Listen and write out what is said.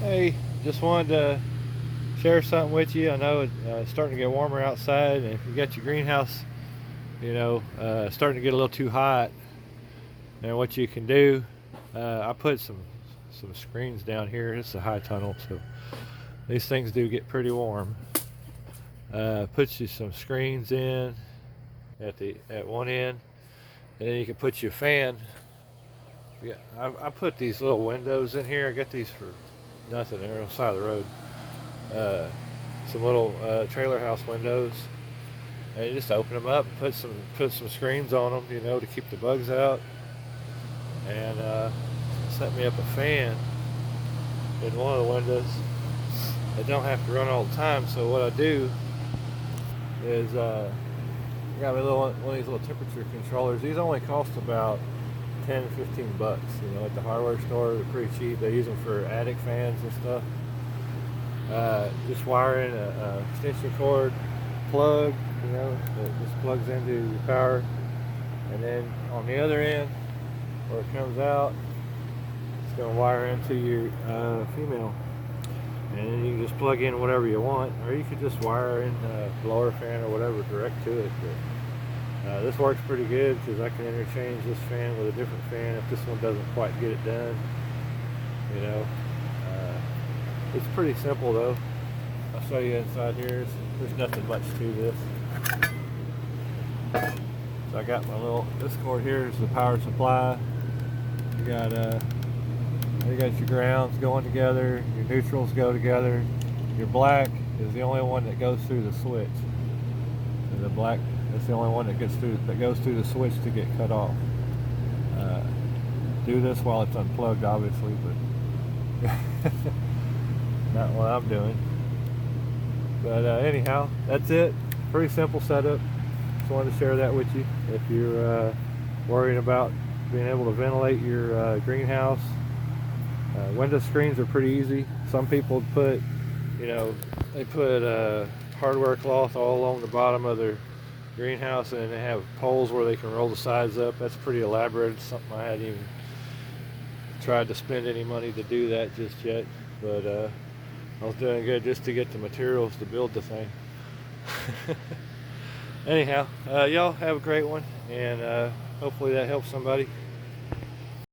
Hey, just wanted to share something with you. I know it's starting to get warmer outside, and if you got your greenhouse, starting to get a little too hot. And what you can do, I put some screens down here. It's a high tunnel, so these things do get pretty warm. Put you some screens in at one end, and then you can put your fan. Yeah, I put these little windows in here. I got these for nothing. They're on the side of the road. Uh, some little trailer house windows, and you just open them up, put some screens on them, to keep the bugs out, and set me up a fan in one of the windows. It don't have to run all the time. So what I do is I got one of these little temperature controllers. These only cost about 10 15 bucks. At the hardware store, they're pretty cheap. They use them for attic fans and stuff. Just wire in a extension cord plug, that just plugs into your power, and then on the other end, where it comes out, it's going to wire into your female, and then you can just plug in whatever you want, or you could just wire in a blower fan or whatever direct to it. But this works pretty good because I can interchange this fan with a different fan if this one doesn't quite get it done. You know, it's pretty simple though. I'll show you inside here. There's nothing much to this. So I got this cord here is the power supply. You got your grounds going together, your neutrals go together. Your black is the only one that goes through the switch. And the black is the only one that goes through the switch to get cut off. Do this while it's unplugged, obviously, but not what I'm doing. But anyhow, that's it. Pretty simple setup. Just wanted to share that with you. If you're worried about being able to ventilate your greenhouse, window screens are pretty easy. Some people put hardware cloth all along the bottom of their greenhouse, and they have poles where they can roll the sides up. That's pretty elaborate. It's something I hadn't even tried to spend any money to do that just yet, but I was doing good just to get the materials to build the thing. Anyhow, y'all have a great one, and hopefully that helps somebody.